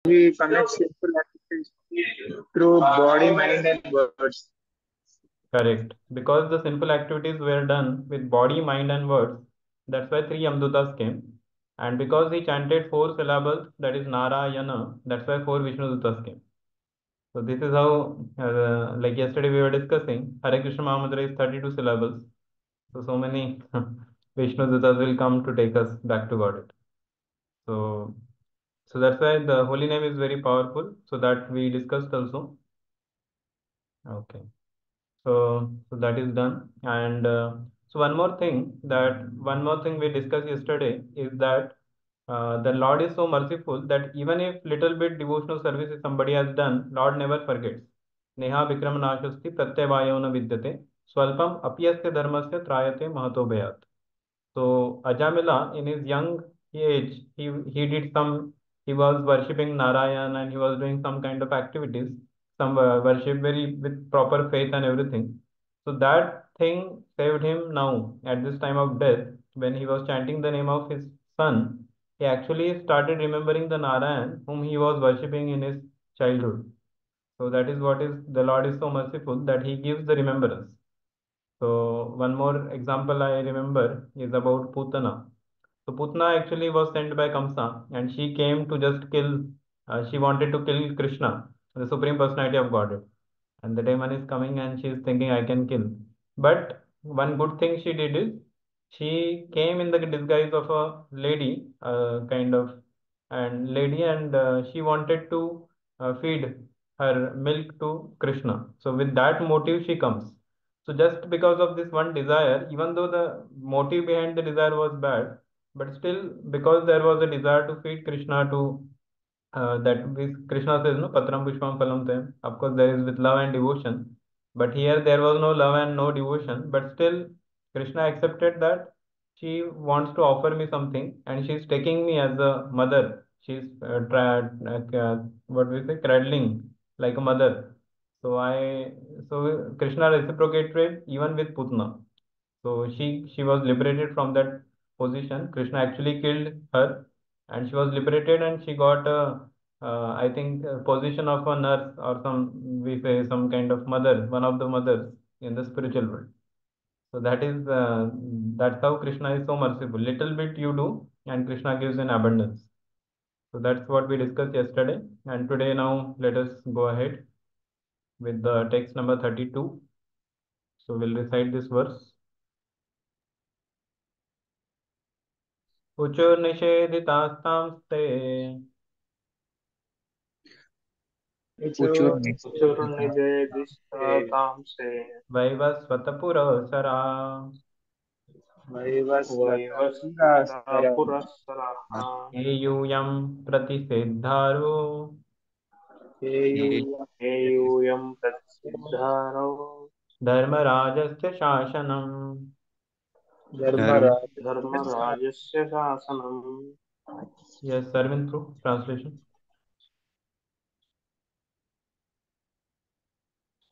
We connect simple activities through body, mind, and words. Correct. Because the simple activities were done with body, mind, and words, that's why three Yamdutas came. And because he chanted four syllables, that is Narayana, that's why four Vishnudutas came. So this is how, like yesterday we were discussing, Hare Krishna Mahamantra is 32 syllables. So many Vishnudutas will come to take us back to God. So, so that's why the holy name is very powerful. So that we discussed also. Okay. So that is done. And so one more thing we discussed yesterday is that the Lord is so merciful that even if little bit devotional services somebody has done, Lord never forgets. Neha Vikram Nashasti Pratyavayo na Vidyate Swalpam Apyasya Dharmasya Trayate Mahato Bhayat. So Ajamila, in his young age, he did some. He was worshipping Narayan and he was doing some kind of activities, some worship very with proper faith and everything. So that thing saved him now at this time of death when he was chanting the name of his son. He actually started remembering the Narayan whom he was worshipping in his childhood. So that is what is the Lord is so merciful that he gives the remembrance. So one more example I remember is about Putana. So Putna actually was sent by Kamsa and she came to just kill, she wanted to kill Krishna, the Supreme Personality of Godhead. And the demon is coming and she is thinking, I can kill. But one good thing she did is she came in the disguise of a lady, kind of, and lady, and she wanted to feed her milk to Krishna. So with that motive, she comes. So just because of this one desire, even though the motive behind the desire was bad, but still because there was a desire to feed Krishna to that is Krishna says no Patram Pushpam Phalam Tem. Of course, there is with love and devotion, but here there was no love and no devotion. But still, Krishna accepted that she wants to offer me something, and she's taking me as a mother. She's what we say cradling like a mother. So Krishna reciprocated even with Putna. So she was liberated from that position. Krishna actually killed her, and she was liberated, and she got a I think a position of a nurse or some we say some kind of mother, one of the mothers in the spiritual world. So that's how Krishna is so merciful. Little bit you do, and Krishna gives in abundance. So that's what we discussed yesterday, and today now let us go ahead with the text number 32. So we'll recite this verse. उचुर्निषेधितास्तांस्ते It's Uchur a Nisheditamse वैवस्वतपुरःसरा Vaivasvata Vaivastapurasaraha ये यूयं प्रतिषेधारो Eyuyam Pratisiddharo धर्मराजस्य शासनम्. Dharma Dharmaraj. Dharmarajasya Sasanam. Yes, Sarvin through translation.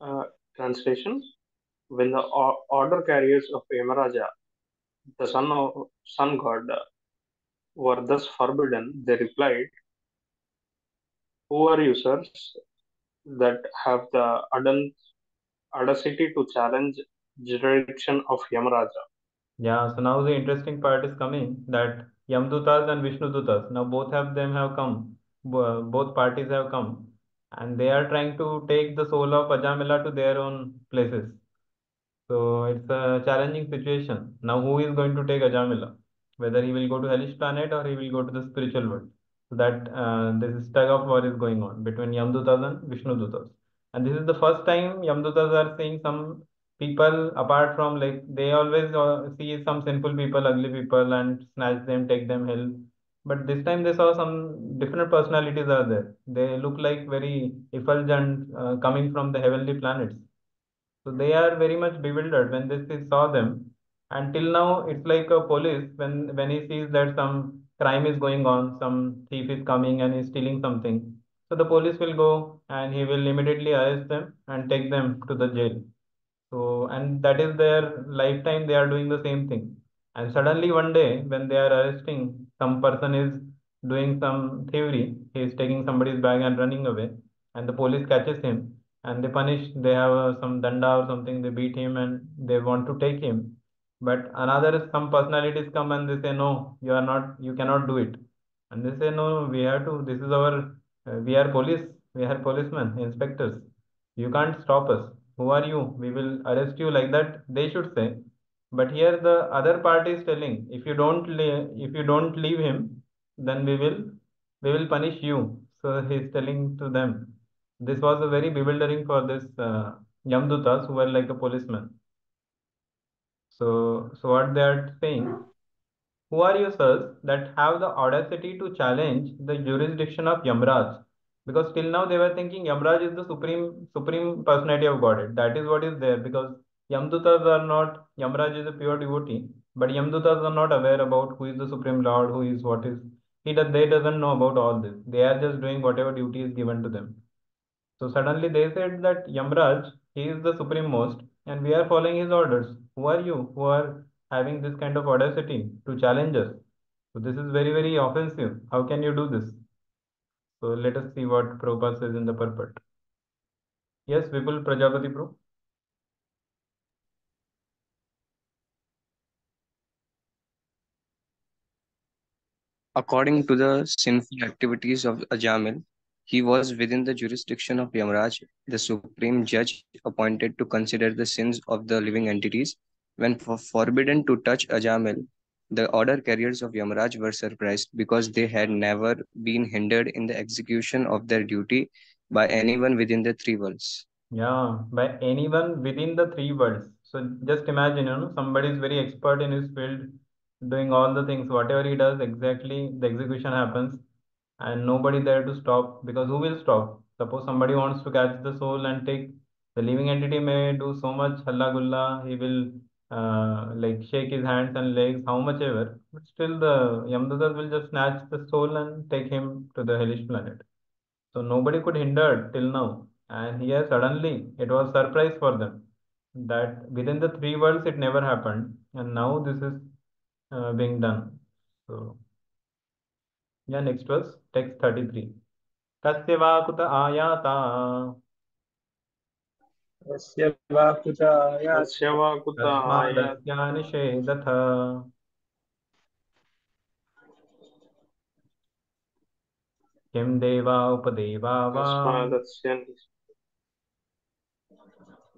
Uh, Translation: when the order carriers of Yamaraja, the sun god, were thus forbidden, they replied, "Who are you, sirs, that have the audacity to challenge jurisdiction of Yamaraja?" Yeah, so now the interesting part is coming that Yamdutas and Vishnudutas, now both of them have come, both parties have come, and they are trying to take the soul of Ajamila to their own places. So it's a challenging situation. Now, who is going to take Ajamila? Whether he will go to hellish planet or he will go to the spiritual world. So that this is tug of war is going on between Yamdutas and Vishnudutas. And this is the first time Yamdutas are seeing some people apart from like they always see some sinful people, ugly people, and snatch them, take them hell. But this time they saw some different personalities are there. They look like very effulgent, coming from the heavenly planets. So they are very much bewildered when they saw them. Until now, it's like a police when he sees that some crime is going on, some thief is coming and is stealing something. So the police will go and he will immediately arrest them and take them to the jail. So and that is their lifetime. They are doing the same thing. And suddenly one day, when they are arresting, some person is doing some thievery. He is taking somebody's bag and running away, and the police catches him and they punish. They have some danda or something. They beat him and they want to take him. But another some personalities come and they say, no, you are not. You cannot do it. And they say, no, we have to. This is our. We are police. We are policemen, inspectors. You can't stop us. Who are you? We will arrest you like that. They should say. But here the other party is telling, if you don't leave him, then we will punish you. So he's telling to them. This was a very bewildering for this Yamdutas who were like a policeman. So what they are saying, who are you, sirs, that have the audacity to challenge the jurisdiction of Yamraj? Because till now they were thinking Yamraj is the supreme personality of Godhead. That is what is there. Because Yamdutas are not, Yamraj is a pure devotee, but Yamdutas are not aware about who is the supreme Lord, who is what is. They doesn't know about all this. They are just doing whatever duty is given to them. So suddenly they said that Yamraj, he is the supreme most, and we are following his orders. Who are you who are having this kind of audacity to challenge us? So this is very, very offensive. How can you do this? So let us see what Prabhupada says in the purport. Yes, Vipul Prajapati Pro. According to the sinful activities of Ajamil, he was within the jurisdiction of Yamaraj, the supreme judge appointed to consider the sins of the living entities. When forbidden to touch Ajamil, the order carriers of Yamaraj were surprised because they had never been hindered in the execution of their duty by anyone within the three worlds. Yeah, by anyone within the three worlds. So just imagine, somebody is very expert in his field, doing all the things, whatever he does, exactly the execution happens, and nobody there to stop. Because who will stop? Suppose somebody wants to catch the soul and take the living entity may do so much halla gulla, he will like shake his hands and legs, how much ever, but still the Yamdutas will just snatch the soul and take him to the hellish planet. So nobody could hinder till now. And here suddenly it was surprise for them that within the three worlds it never happened. And now this is being done. So yeah, next verse, text 33. Kasya va kuta ayata यस्य वा कुत आयाति तस्य वा कुत आयाति tasmadasya nishedatha kim deva upadeva va तस्मादस्य किं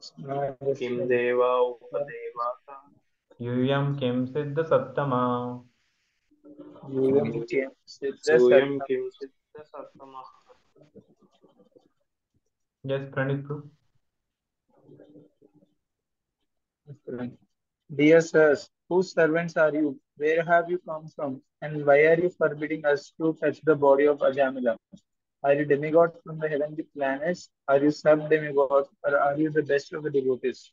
स्नायस्य देव उपदेवाः yuyam kim siddha sattama. यूयं किं यूयं सिद्धसत्तमः किं सिद्धसत्तमः Yes, Pranit Prabhu. Dear sirs, whose servants are you? Where have you come from? And why are you forbidding us to touch the body of Ajamila? Are you demigods from the heavenly planets? Are you sub-demigods? Or are you the best of the devotees?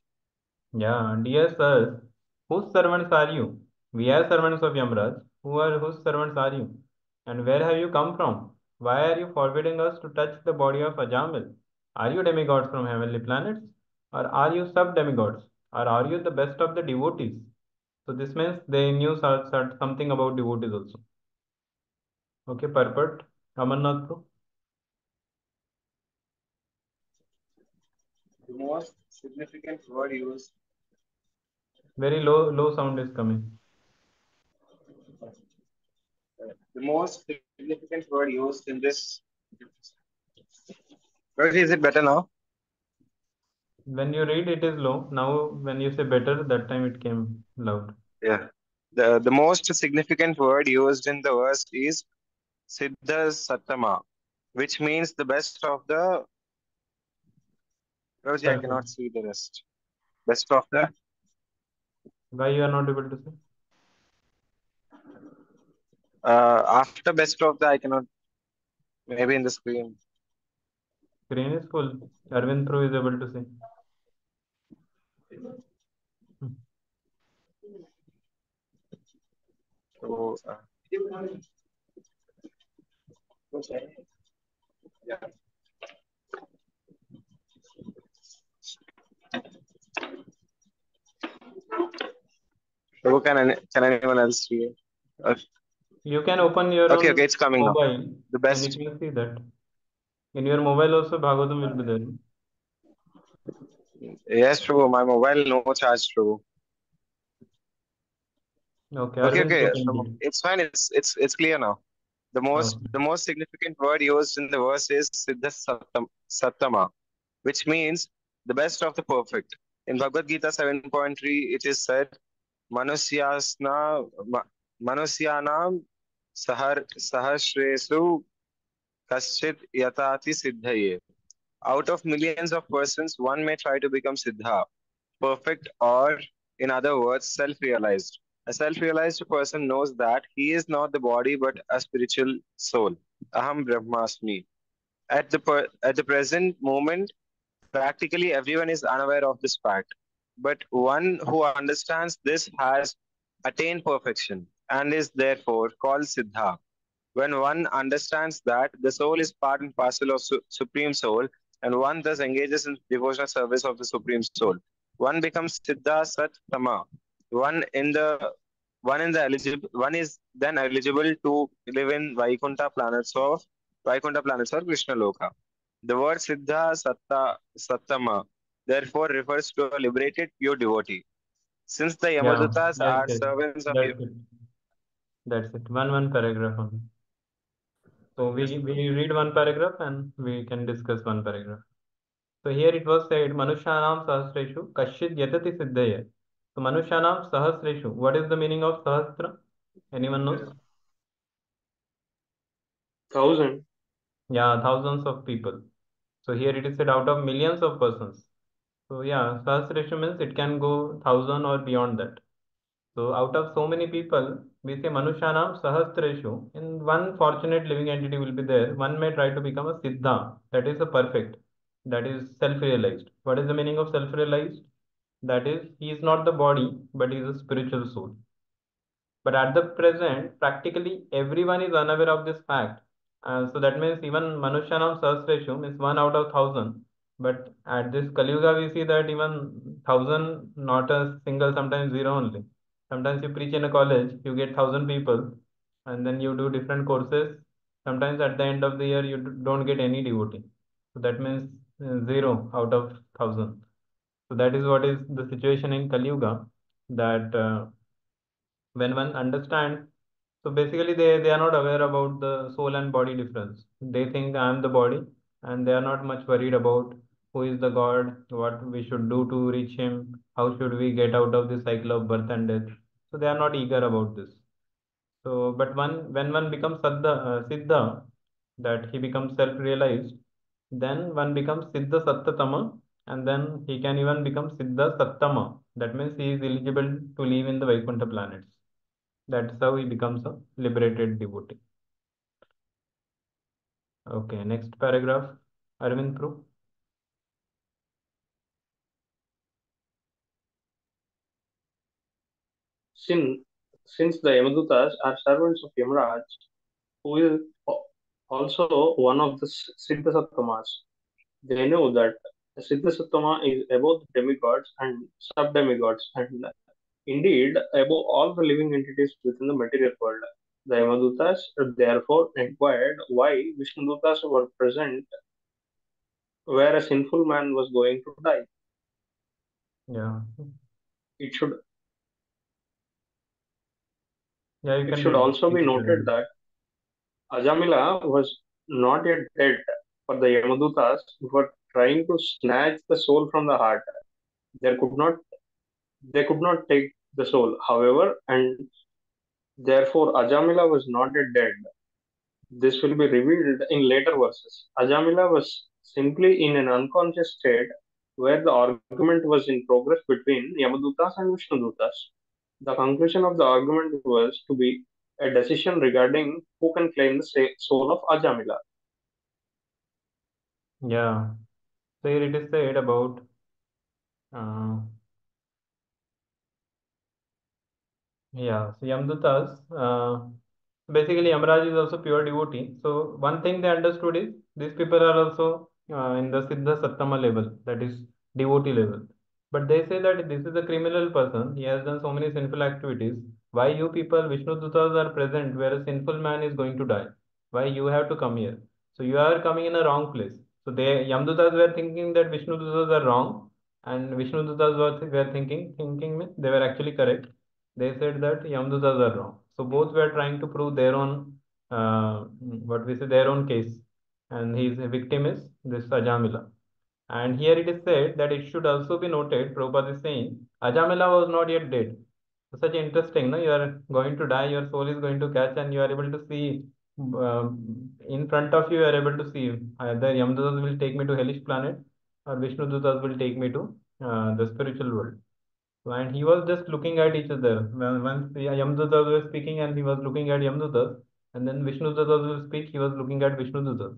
Yeah, dear sirs, whose servants are you? We are servants of Yamraj. Whose servants are you? And where have you come from? Why are you forbidding us to touch the body of Ajamil? Are you demigods from heavenly planets? Or are you sub-demigods? Or are you the best of the devotees? So this means they knew something about devotees also. Okay, purport. Amarnath Pro. The most significant word used, Very low sound is coming. the most significant word used in this. Where is it better now? When you read, it is low. Now, when you say better, that time it came loud. Yeah. The most significant word used in the verse is Siddha Sattama, which means the best of the. Rosie, I Perfect. cannot see the rest. Best of the. Why you are not able to say? After best of the, I cannot. Maybe in the screen. Screen is full. Arvind Pro is able to say. Hmm. So, yeah. So can anyone else see it? You can open your Okay, okay, own it's coming now. mobile The and you best. can see that. In your mobile also Bhagavatam will be there. Yes, true. My mobile no charge, true. Okay, Okay, Arvind okay. opened So it. it's fine. It's clear now. Okay. The most significant word used in the verse is Siddha Sattama, which means the best of the perfect. In Bhagavad Gita 7.3, it is said, Manusyasna ma- Manusyanam sahasresu kaschit yatati siddhaye. Out of millions of persons, one may try to become Siddha, perfect, or in other words, self realized. A self realized person knows that he is not the body but a spiritual soul. Aham Brahmasmi. At the present moment, practically everyone is unaware of this fact. But one who understands this has attained perfection and is therefore called Siddha. When one understands that the soul is part and parcel of Supreme Soul, and one thus engages in devotional service of the Supreme Soul, one becomes Siddha Sat Tama. One in the one is then eligible to live in Vaikuntha planets or Krishna Loka. The word Siddha Sattama therefore refers to a liberated pure devotee. Since the Yeah, Yamadutas yes, are yes. servants of That's it. That's it. One paragraph only. So we read one paragraph and we can discuss one paragraph. So here it was said, Manushanam Sahasreshu Kashid Yatati Siddhaya. So Manushanam Sahasreshu. What is the meaning of Sahasra? Anyone knows? 1,000. Yeah, thousands of people. So here it is said out of millions of persons. So yeah, Sahasreshu means it can go thousand or beyond that. So out of so many people, we say Manushanam Sahasreshu. In one fortunate living entity will be there. One may try to become a Siddha. That is a perfect. That is self-realized. What is the meaning of self-realized? That is, he is not the body, but he is a spiritual soul. But at the present, practically everyone is unaware of this fact. So that means even Manushyanam Sahasreshum is one out of thousand. But at this Kali Yuga, we see that even thousand, not a single, sometimes zero only. Sometimes you preach in a college, you get thousand people, and then you do different courses. Sometimes at the end of the year, you don't get any devotee. So that means zero out of thousand. So that is what is the situation in Kali Yuga, that when one understands, so basically they are not aware about the soul and body difference. They think I am the body, and they are not much worried about who is the God, what we should do to reach him, how should we get out of this cycle of birth and death. So they are not eager about this. So, but when one becomes Siddha, that he becomes self-realized, then one becomes Siddha Sattatama, and then he can even become Siddha Sattama. That means he is eligible to live in the Vaikuntha planets. That's how he becomes a liberated devotee. Okay, next paragraph. Arvind through. Since, since the Yamadutas are servants of Yamaraj, who is also one of the Siddhasattvamas, they know that the Siddhasattva is above the demigods and sub-demigods, and indeed above all the living entities within the material world. The Yamadutas therefore inquired why Vishnudutas were present where a sinful man was going to die. Yeah. It should Yeah, you it can should read. also Take be it, noted Arvind. that Ajamila was not yet dead, for the Yamadutas were trying to snatch the soul from the heart. They could not they could not take the soul, however, and therefore Ajamila was not yet dead. This will be revealed in later verses. Ajamila was simply in an unconscious state where the argument was in progress between Yamadutas and Vishnudutas. The conclusion of the argument was to be a decision regarding who can claim the soul of Ajamila. Yeah. So here it is said about uh, yeah, so Yamdutas, basically Yamaraj is also pure devotee. So one thing they understood is these people are also in the Siddha Sattama level, that is devotee level. But they say that this is a criminal person. He has done so many sinful activities. Why you people, Vishnu Dutas are present where a sinful man is going to die? Why you have to come here? So you are coming in a wrong place. So they Yamdutas were thinking that Vishnu Dutas are wrong, and Vishnu Dutas were thinking means they were actually correct. They said that Yamdutas are wrong. So both were trying to prove their own what we say their own case, and his victim is this Ajamila. And here it is said that it should also be noted, Prabhupada is saying, Ajamila was not yet dead. So such interesting, no? You are going to die, your soul is going to catch, and you are able to see in front of you, you are able to see either Yamdutas will take me to hellish planet or Vishnu Dutas will take me to the spiritual world. And he was just looking at each other. Once the Yamdutas were speaking and he was looking at Yamdutas, and then Vishnu Dutas will speak, he was looking at Vishnu Dutas.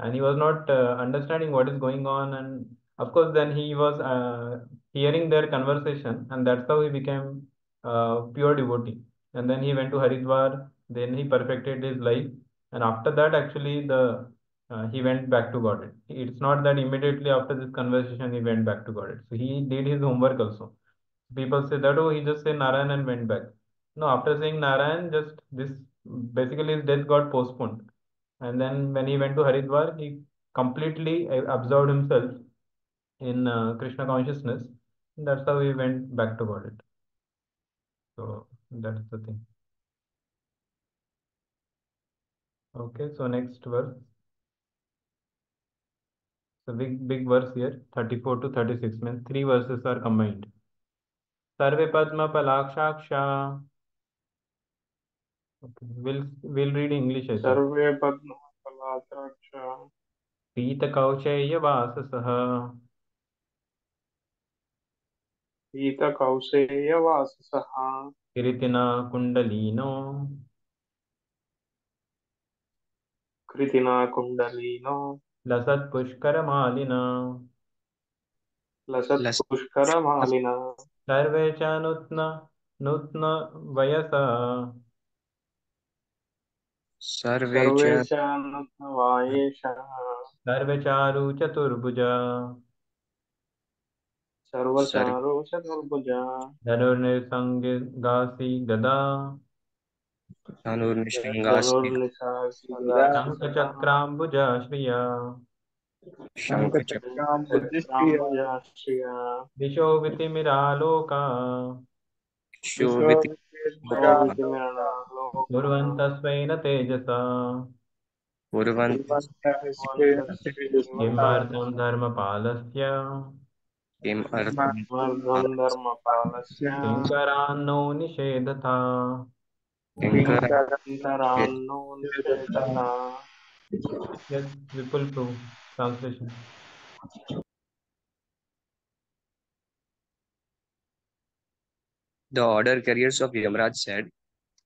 And he was not understanding what is going on. And of course, then he was hearing their conversation, and that's how he became pure devotee. And then he went to Haridwar, then he perfected his life. And after that, actually, the he went back to Godhead. It's not that immediately after this conversation he went back to Godhead. So he did his homework also. People say that, oh, he just said Narayan and went back. No, after saying Narayan, just this basically his death got postponed. And then when he went to Haridwar, he completely absorbed himself in Krishna consciousness. That's how he went back to Godhead. So that's the thing. Okay, so next verse. So big verse here, 34 to 36 means three verses are combined. Sarve Padma Palakshaksha. Okay. We'll read English, I think. सर्वे पद्मफलाद्राक्षा पीतकौशेयवाससः पीतकौशेयवाससः किरीटिना कुण्डलीनो कृतिना कुण्डलीनो लसत्पुष्करमालिना लसत्पुष्करमालिना सर्वे च नूत्न वयसा सर्वे सर्वे च च नूत्नवायेषः सर्वे चारु चतुर्भुजा सर्व सर्वचारो चतुर्भुजा धनुर्निसङ्गासि गदा धनुर्निशङ्गासि धनुर्निशा सदा Sridhar, गदा शङ्खचक्राम्बुजा Shriya शङ्खचक्र Shankachakram शङ्खचक्राम्बुजाश्रिया दिशो वितिमिरालोका शोभितं Vishwamitra शोभितिमिरणालोका कुर्वन्तस्वैन तेजसा कुर्वन्ति किमर्थं धर्मपालस्य किम् अर्थं किमर्थं धर्मपालस्य किङ्करान्नो निषेधता किङ्करं अन्तरान्नो निषेधता Yes, Vipul Proof. Translation. The order carriers of Yamraj said,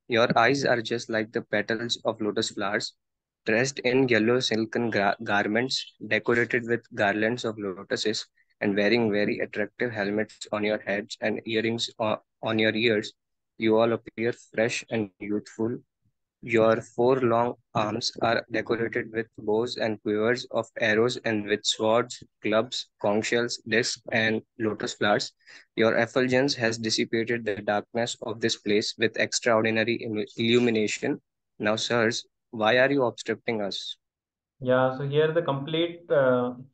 "Your eyes are just like the petals of lotus flowers, dressed in yellow silken garments, decorated with garlands of lotuses, and wearing very attractive helmets on your heads and earrings on your ears. You all appear fresh and youthful. Your four long arms are decorated with bows and quivers of arrows and with swords, clubs, conch shells, discs, and lotus flowers. Your effulgence has dissipated the darkness of this place with extraordinary illumination. Now, sirs, why are you obstructing us?" Yeah, so here the complete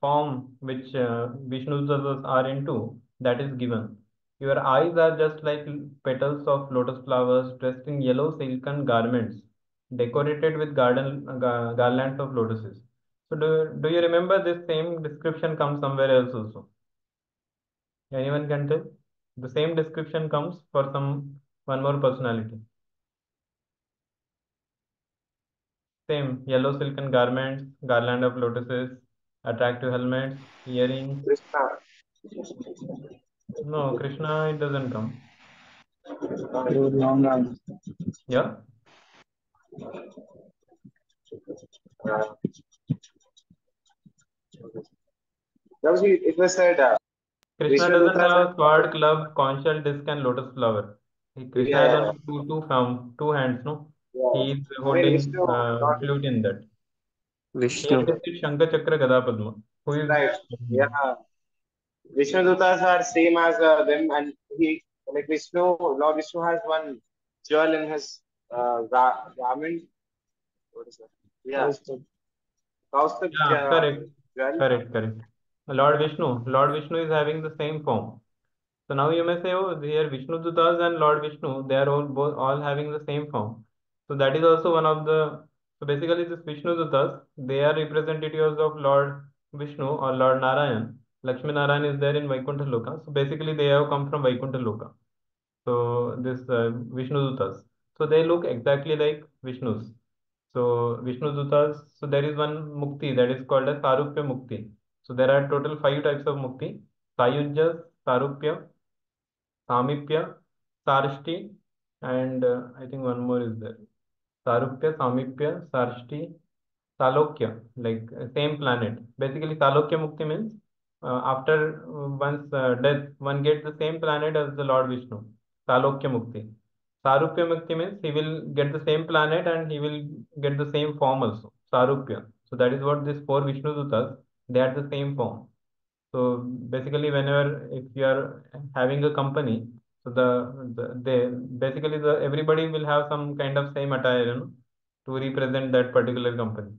form which Vishnu Tattva's are into, that is given. Your eyes are just like petals of lotus flowers dressed in yellow silken garments, decorated with garlands of lotuses. So do you remember this same description comes somewhere else also? Anyone can tell? The same description comes for some one more personality. Same yellow silken garments, garland of lotuses, attractive helmets, earrings. Krishna. No, Krishna, it doesn't come. Long arms. Yeah, Uh, it was said Krishna Vishnu doesn't Dutas have and sword, club, conch shell, disc, and lotus flower. Krishna has yeah, only two hands. No, yeah. he is I mean holding Vishnu, not flute in that. Here Vishnu. it is Shankha Chakra Gada Padma. Who is right. Yeah, Vishnu Dutas are same as them, and he like Vishnu. Lord Vishnu has one. jewel in his garment. What is that? Yeah, Kaustubh. Kaustubh Yeah, correct, jewel. correct, correct. Lord Vishnu is having the same form. So now you may say, oh, here Vishnu Dutas and Lord Vishnu, they are all both all having the same form. So that is also one of the. So basically, this Vishnu Dutas, they are representatives of Lord Vishnu or Lord Narayan. Lakshmi Narayan is there in Vaikuntha Loka. So basically, they have come from Vaikuntha Loka. So this Vishnu Dutas. So they look exactly like Vishnus. So Vishnu Dutas. So there is one Mukti that is called as Sarupya Mukti. So there are total five types of Mukti: Sayujya, Sarupya, Samipya, Sarshti, and I think one more is there. Sarupya, Samipya, Sarshti, Salokya, like same planet. Basically, Salokya Mukti means after one's death, one gets the same planet as the Lord Vishnu. Salokya Mukti. Sarupya Mukti means he will get the same planet and he will get the same form also. Sarupya. So that is what these four Vishnu Dutas, they are the same form. So basically, whenever if you are having a company, so the they basically the everybody will have some kind of same attire, to represent that particular company.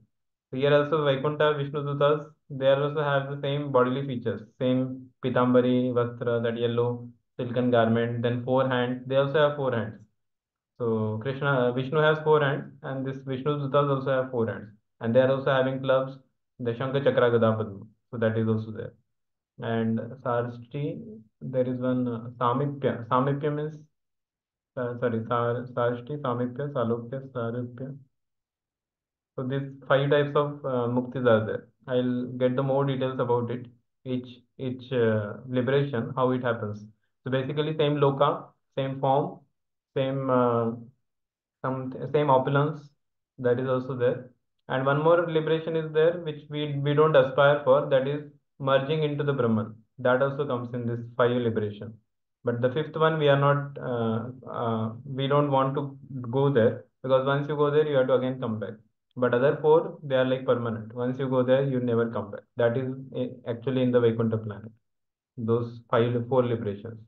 So here also Vaikuntha Vishnu Dutas, they also have the same bodily features, same pitambari, vastra, that yellow silken garment, then four hands. They also have four hands. So Vishnu has four hands, and this Vishnu Dutas also have four hands, and they are also having clubs, the Shankha Chakra Gada Padma. So that is also there. And Sarsti, there is one Samipya. Samipya means, sorry, Sarsti, Samipya, Salokya, Saripya. So these five types of muktis are there. I'll get the more details about it. Each liberation, how it happens. So basically, same loka, same form, same same opulence, that is also there. And one more liberation is there which we don't aspire for, that is merging into the Brahman. That also comes in this five liberation. But the fifth one we are not we don't want to go there, because once you go there you have to again come back. But other four, they are like permanent. Once you go there you never come back. That is actually in the Vaikuntha planet, those four liberations.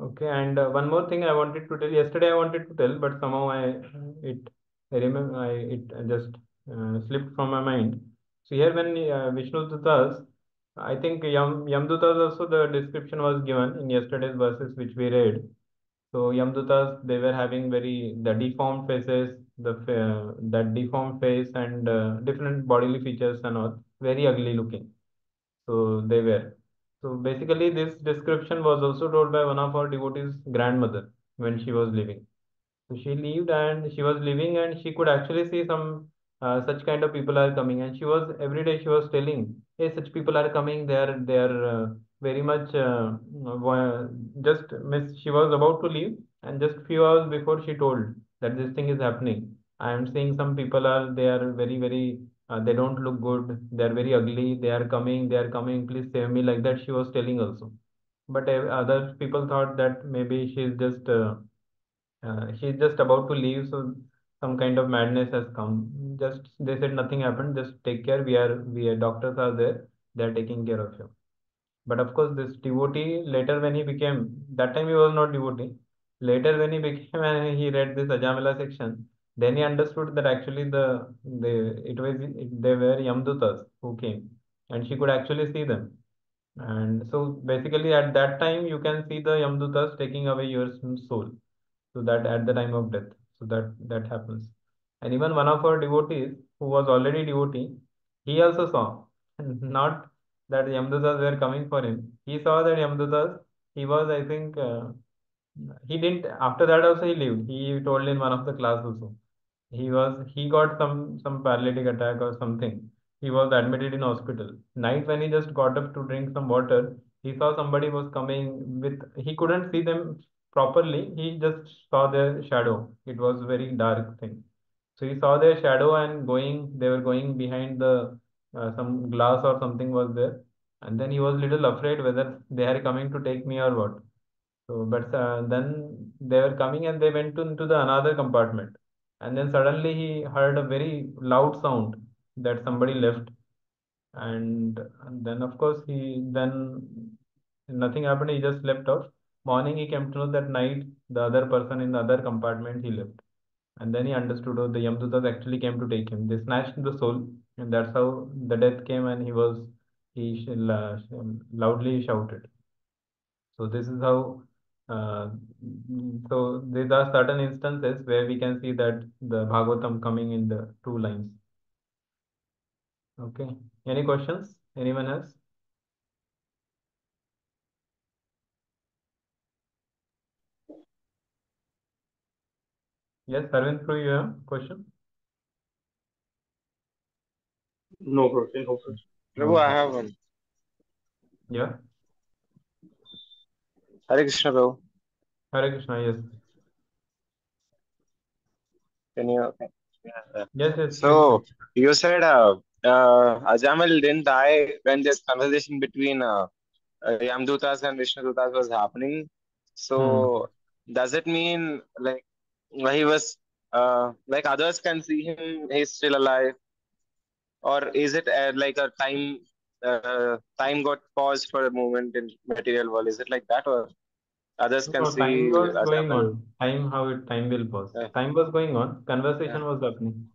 Okay, and one more thing I wanted to tell. Yesterday I wanted to tell, but somehow I remember, it just slipped from my mind. So here when Vishnu Dutas, I think Yamdutas also the description was given in yesterday's verses which we read. So Yamdutas, they were having very the deformed faces, that deformed face and different bodily features and all, very ugly looking. So they were. So basically, this description was also told by one of our devotees' grandmother when she was living. So she lived and she was living and she could actually see some such kind of people are coming, and she was every day she was telling, hey, such people are coming. They are very much just miss. She was about to leave, and just few hours before she told that this thing is happening. I am seeing some people are they are very they don't look good. They are very ugly. They are coming. They are coming. Please save me, like that. She was telling also. But other people thought that maybe she's just about to leave, so some kind of madness has come. Just they said nothing happened. Just take care. We are doctors are there. They are taking care of you. But of course, this devotee later when he became that time he was not devotee. Later when he became and he read this Ajamila section, then he understood that actually they were Yamdutas who came, and she could actually see them. And so basically at that time you can see the Yamdutas taking away your soul. So that at the time of death, so that happens. And even one of our devotees who was already devotee, he also saw not that Yamdutas were coming for him. He saw that Yamdutas, he was, I think, he didn't, after that also he lived. He told in one of the class also, he got some paralytic attack or something. He was admitted in hospital. Night when he just got up to drink some water, he saw somebody was coming with, he couldn't see them properly. He just saw their shadow. It was very dark thing. So he saw their shadow and they were going behind the some glass or something was there. And then he was little afraid whether they are coming to take me or what. So, but then they were coming and they went into the another compartment. And then suddenly he heard a very loud sound that somebody left. And then, of course, he then nothing happened. He just slept off. Morning he came to know that night the other person in the other compartment he left. And then he understood, oh, the Yamdutas actually came to take him. They snatched the soul, and that's how the death came, and loudly shouted. So this is how. Uh, so these are certain instances where we can see that the Bhagavatam coming in the two lines. Okay. Any questions? Anyone else? Yes, Arvind, through you have question? No question, no question. Prabhu, I Okay. have one. Yeah. Hare Krishna, Prabhu. Hare Krishna. Yes. Can you? Yeah. Yes. Yes. Please. So you said Ajamil didn't die when this conversation between Yamdutas and Vishnudutas was happening. Hmm. So does it mean like he was like others can see him, he's still alive, or is it like a time got paused for a moment in material world? Is it like that, or others can No, time see was going Ajamil? on. Time will pause. Uh, Time was going on. uh, Conversation was happening.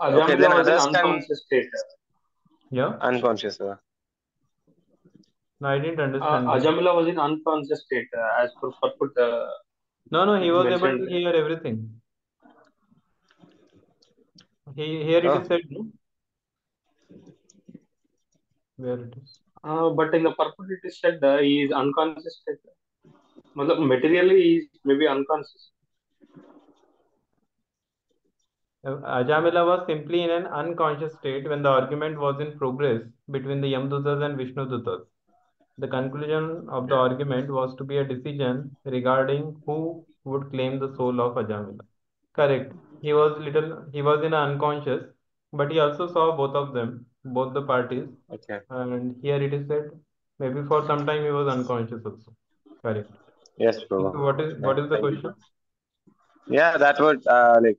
okay, Ajamila then was in others can unconscious state. Yeah. unconscious. No, I didn't understand this. Ajamila was in unconscious state, as per purport. No, no, he It was able mentioned. to hear everything. Here it is Oh, said, no? Where it is. But in the purport, it is said he is unconscious state. Matlab, materially, he is maybe unconscious. Ajamila was simply in an unconscious state when the argument was in progress between the Yamdutas and Vishnudutas. The conclusion of the Yeah. argument was to be a decision regarding who would claim the soul of Ajamila. Correct. He was in unconscious, but he also saw both of them, both the parties. okay. And here it is said, maybe for some time he was unconscious also. Correct. Yes, So Prabhu. what is the Thank you. question? Yeah, that would like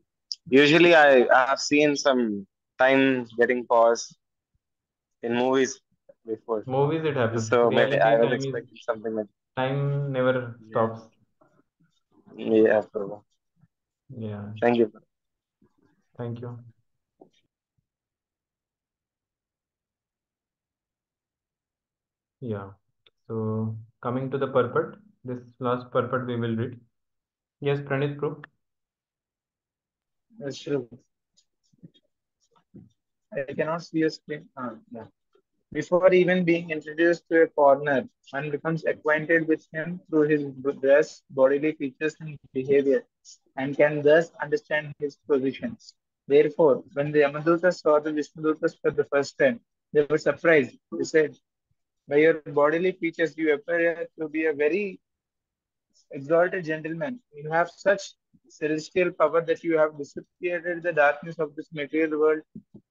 usually I have seen some time getting paused in movies before. Movies it happens. So I Reality was expecting something like time never yeah, stops. yeah, Prabhu. Yeah. Thank you. Thank you. Yeah. So coming to the purport, this last purport we will read. Yes, Pranit, proof. That's true. I cannot see a screen. Yeah. Before even being introduced to a foreigner, one becomes acquainted with him through his dress, bodily features, and behavior, and can thus understand his position. Therefore, when the Yamadutas saw the Vishnudutas for the first time, they were surprised. They said, by your bodily features, you appear to be a very exalted gentleman. You have such celestial power that you have dissipated the darkness of this material world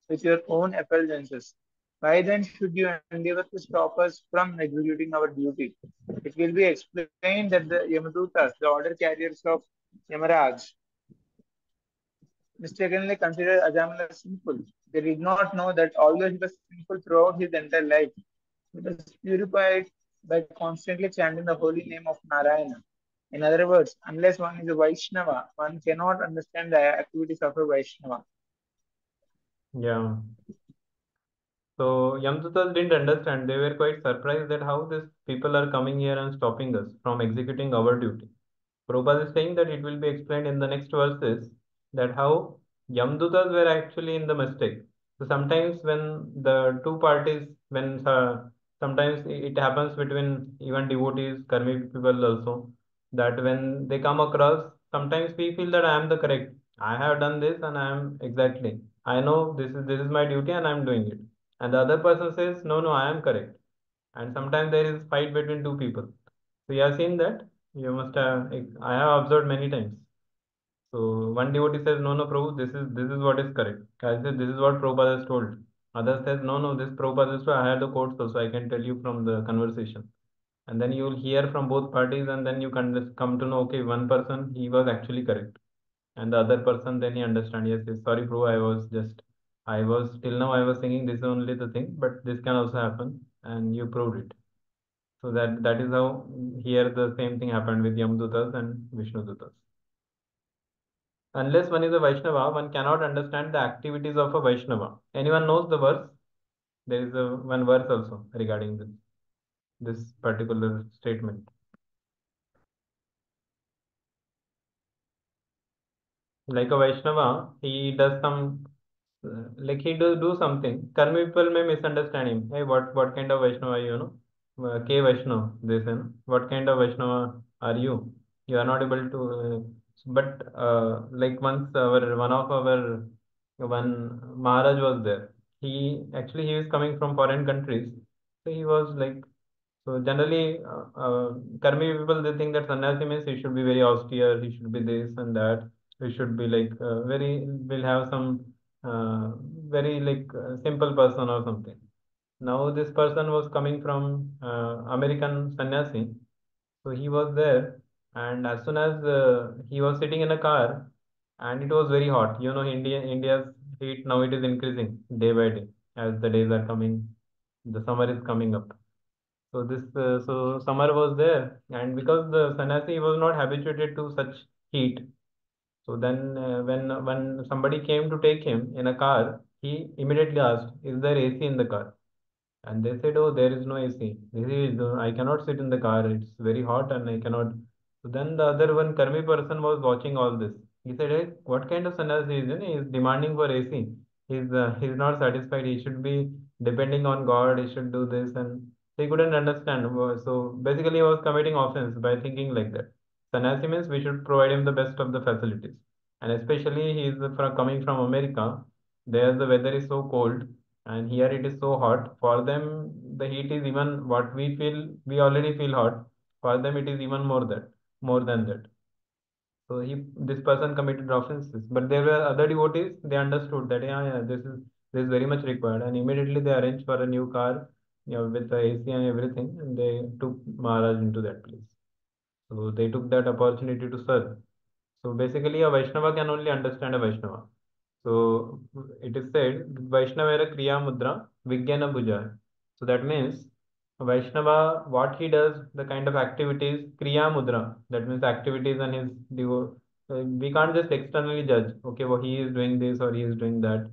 with your own effulgences. Why then should you endeavor to stop us from executing our duty? It will be explained that the Yamadutas, the order carriers of Yamaraj, mistakenly considered Ajamala sinful. They did not know that although he was sinful throughout his entire life, he was purified by constantly chanting the holy name of Narayana. In other words, unless one is a Vaishnava, one cannot understand the activities of a Vaishnava. Yeah. So Yamdutas didn't understand. They were quite surprised that how these people are coming here and stopping us from executing our duty. Prabhupada is saying that it will be explained in the next verses that how Yamdutas were actually in the mistake. So sometimes when the two parties, sometimes it happens between even devotees, karmi people also, that when they come across, sometimes we feel that I am the correct. I have done this and I am exactly. I know this is my duty and I am doing it. And the other person says, no, no, I am correct. And sometimes there is fight between two people. So you have seen that? You must have. I have observed many times. So one devotee says, "No, no, Prabhu, this is what is correct." I said, "This is what Prabhupada has told." Other says, "No, no, this Prabhupada is true. I have the quotes also. I can tell you from the conversation." And then you will hear from both parties, and then you can just come to know, okay, one person he was actually correct, and the other person then he understand. Yes, yes, sorry, Prabhu, I was till now I was thinking this is only the thing, but this can also happen, and you proved it. So that is how here the same thing happened with Yamadutas and Vishnudutas. Unless one is a Vaishnava, one cannot understand the activities of a Vaishnava. Anyone knows the verse? There is a one verse also regarding this particular statement. Like a Vaishnava, he does some like he do something. Karmi people may misunderstand him. Hey, what kind of Vaishnava are you? No, K Vaishnava. They say, no? What kind of Vaishnava are you? You are not able to. But like once one of our one Maharaj was there. He is coming from foreign countries. So he was like so generally, Karmi people they think that sannyasi means he should be very austere, he should be this and that, he should be like very will have some very like simple person or something. Now this person was coming from American sannyasi, so he was there, and as soon as he was sitting in a car, and it was very hot. You know, India's heat now it is increasing day by day as the days are coming, the summer is coming up. So summer was there, and because the sannyasi was not habituated to such heat, so then when somebody came to take him in a car, he immediately asked, "Is there AC in the car?" And they said, "Oh, there is no AC. I cannot sit in the car. It's very hot and I cannot." So then the other one Karmi person was watching all this. He said, "Hey, what kind of sannyasi is he? He's demanding for AC. He's not satisfied. He should be depending on God. He should do this." And he couldn't understand. So basically, he was committing offense by thinking like that. Sannyasi means we should provide him the best of the facilities. And especially he is from coming from America. There the weather is so cold and here it is so hot. For them, the heat is even what we feel, we already feel hot. For them, it is even more than that. So this person committed offenses. But there were other devotees, they understood that, yeah, this is very much required. And immediately they arranged for a new car, with the AC and everything, and they took Maharaj into that place. So they took that opportunity to serve. So basically, a Vaishnava can only understand a Vaishnava. So it is said Vaishnavera Kriya Mudra Vijnana Bhuja. So that means Vaishnava, what he does, the kind of activities, Kriya Mudra, that means activities and his we can't just externally judge, okay, well, he is doing this or he is doing that.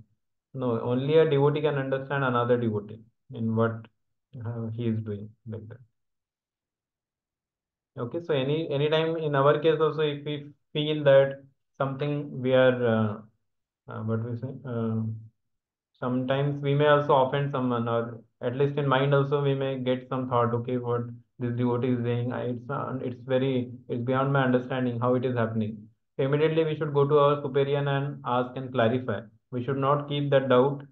No, only a devotee can understand another devotee in what he is doing like that. Okay, so anytime in our case also, if we feel that something we are what we say sometimes we may also offend someone, or at least in mind also we may get some thought, okay, what this devotee is saying, it's beyond my understanding how it is happening. So immediately we should go to our superior and ask and clarify. We should not keep that doubt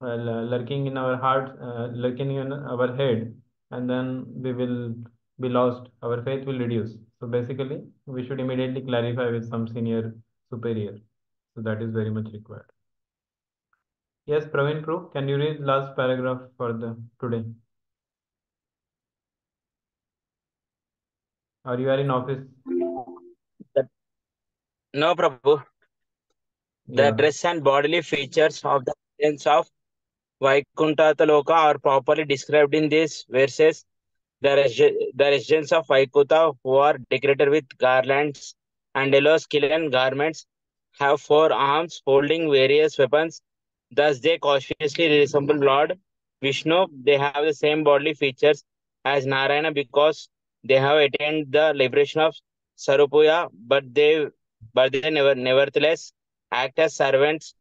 lurking in our heart, lurking in our head, and then we will be lost, our faith will reduce. So basically we should immediately clarify with some senior superior. So that is very much required. Yes, Praveen Pro, can you read last paragraph for the today? Or you are in office? The- No, Prabhu. The Yeah. dress and bodily features of the residents of Vaikuntha are properly described in these verses. The residents of Vaikuntha, who are decorated with garlands and yellow skin garments, have four arms holding various weapons. Thus, they cautiously resemble Lord Vishnu. They have the same bodily features as Narayana because they have attained the liberation of Sarupuya, but they nevertheless act as servants.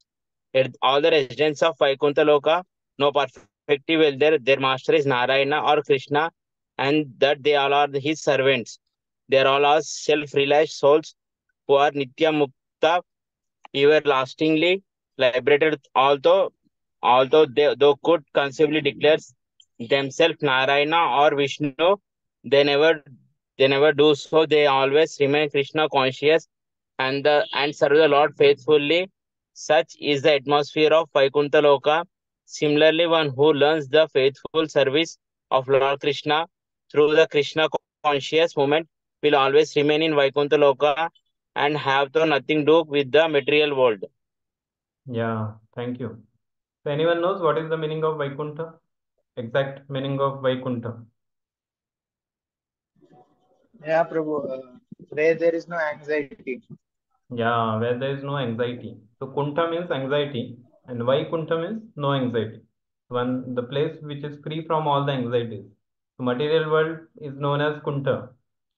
All the residents of Vaikuntha Loka know perfectly well their master is Narayana or Krishna, and that they all are his servants. They are all are self-realized souls who are Nitya Mukta, everlastingly liberated. Although they could conceivably declare themselves Narayana or Vishnu, they never they never do so. They always remain Krishna conscious and serve the Lord faithfully. Such is the atmosphere of Vaikuntha Loka. Similarly, one who learns the faithful service of Lord Krishna through the Krishna conscious movement will always remain in Vaikuntha Loka and have to nothing do with the material world. Yeah, thank you. So anyone knows what is the meaning of Vaikuntha? Exact meaning of Vaikuntha. Yeah, Prabhu. Where there is no anxiety. Yeah, where there is no anxiety. So Kunta means anxiety, and why Kunta means no anxiety. One the place which is free from all the anxieties. The material world is known as Kunta,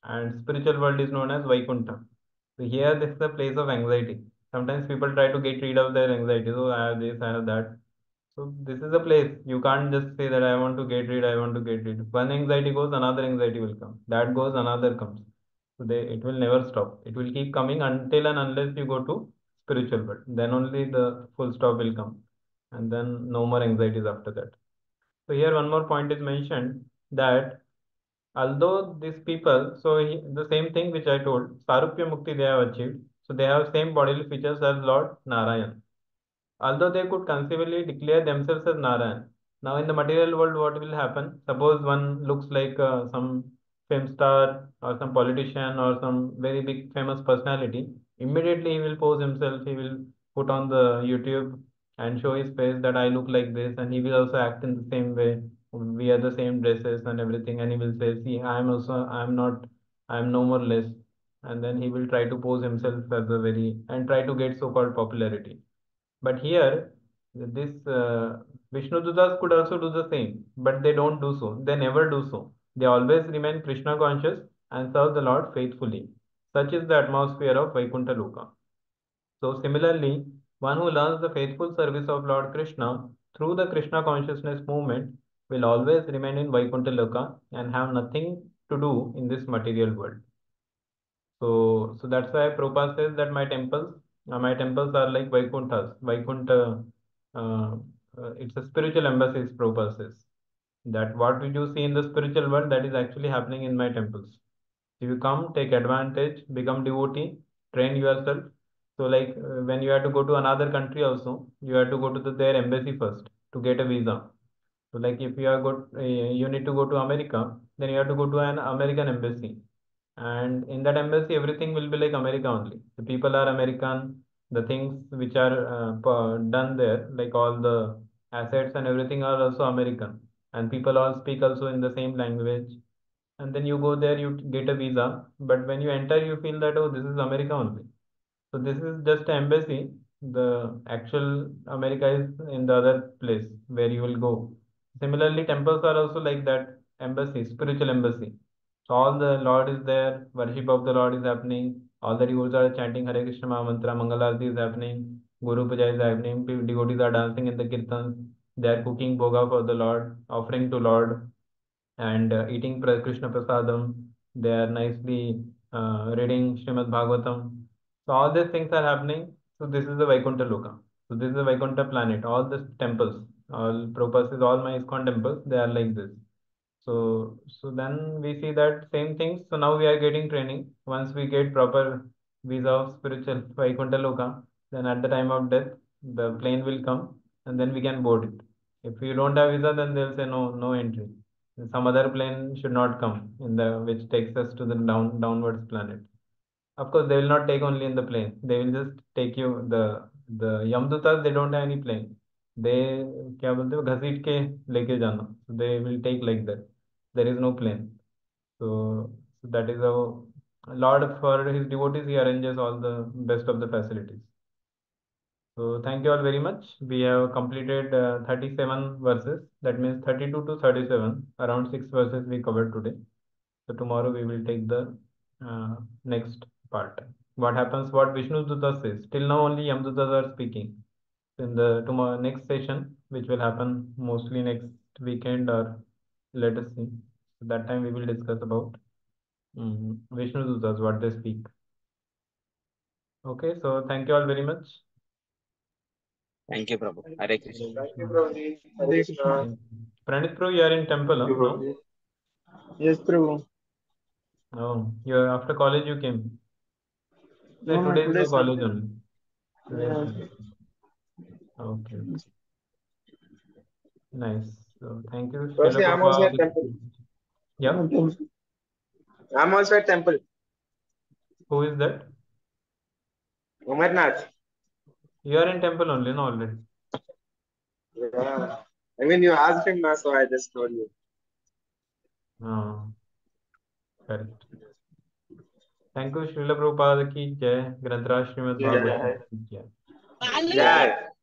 and spiritual world is known as Vaikunta. So here this is the place of anxiety. Sometimes people try to get rid of their anxieties. Oh, I have this, I have that. So this is a place you can't just say that I want to get rid, I want to get rid. One anxiety goes, another anxiety will come. That goes, another comes. So it will never stop. It will keep coming until and unless you go to spiritual world. Then only the full stop will come, and then no more anxieties after that. So here one more point is mentioned that although these people, the same thing which I told, Sarupya Mukti they have achieved. So they have same bodily features as Lord Narayan, although they could conceivably declare themselves as Narayan. Now, in the material world, what will happen? Suppose one looks like some film star or some politician or some very big famous personality. Immediately, he will pose himself. He will put on the YouTube and show his face that I look like this, and he will also act in the same way. Wear the same dresses and everything, and he will say, "See, I am also. I am not. I am no more less." And then he will try to pose himself as a very and try to get so-called popularity. But here, this Vishnudutas could also do the same, but they don't do so. They never do so. They always remain Krishna conscious and serve the Lord faithfully. Such is the atmosphere of Vaikuntha Loka. So, similarly, one who learns the faithful service of Lord Krishna through the Krishna consciousness movement will always remain in Vaikuntha Loka and have nothing to do in this material world. So that's why Prabhupada says that my temples are like Vaikunthas. Vaikuntha, uh, it's a spiritual embassy, Prabhupada says. That what we do see in the spiritual world, that is actually happening in my temples. If you come, take advantage, become devotee, train yourself. So like when you have to go to another country also, you have to go to their embassy first to get a visa. So like if you are you need to go to America, then you have to go to an American embassy, and in that embassy everything will be like America only. The people are American, the things which are done there, like all the assets and everything are also American, and people all speak also in the same language. And then you go there, you get a visa, but when you enter you feel that, oh, this is America only. So this is just an embassy. The actual America is in the other place where you will go. Similarly, temples are also like that, embassy, spiritual embassy. So all the Lord is there, worship of the Lord is happening. All the devotees are chanting Hare Krishna Maha Mantra, Mangalarti is happening, Guru Puja is happening. Devotees are dancing in the kirtans. They are cooking bhoga for the Lord, offering to Lord, and eating Krishna Prasadam. They are nicely reading Srimad Bhagavatam. So all these things are happening. So this is the Vaikuntha Loka. So this is the Vaikuntha planet. All the temples, all Prabhupada says, all my ISKCON temples, they are like this. So then we see that same things. So now we are getting training. Once we get proper visa of spiritual Vaikuntha Loka, then at the time of death, the plane will come and then we can board it. If you don't have visa, then they'll say no, no entry. Some other plane should not come in the which takes us to the downwards planet. Of course, they will not take only in the plane. They will just take you the Yamdutas. They don't have any plane. They क्या बोलते हो घसीट के लेके जाना. So they will take like that. There is no plane. So that is how Lord for his devotees he arranges all the best of the facilities. So thank you all very much. We have completed 37 verses. That means 32 to 37. Around 6 verses we covered today. So tomorrow we will take the next part. What happens? What Vishnu Dutta says. Till now only Yamdutas are speaking. In the tomorrow next session, which will happen mostly next weekend or let us see. So that time we will discuss about Vishnu Duttas, what they speak. Okay, so thank you all very much. Thank you, Prabhu. Hare Krishna. Thank you, Prabhuji. Hare Hare Krishna. Krishna. Thank you. Pranit Prabhu, you are in temple, Thank huh? you, No? Prabhuji. Yes, Prabhu. Oh, you after college you came. No, No, no, today is today no college Sunday. only. Today is Yeah. Sunday. Okay, okay. Nice. So thank you, Srila Prabhuji, I'm also at Prabhupada. temple. Yep. I'm also at temple. Who is that? Amarnath. You are in temple only, no, already. Yeah. I mean, you asked him now, so I just told you. Oh, correct. Thank you. Srila Prabhupada की जय। ग्रंथराज श्रीमद् जय भागवत है की जय। जय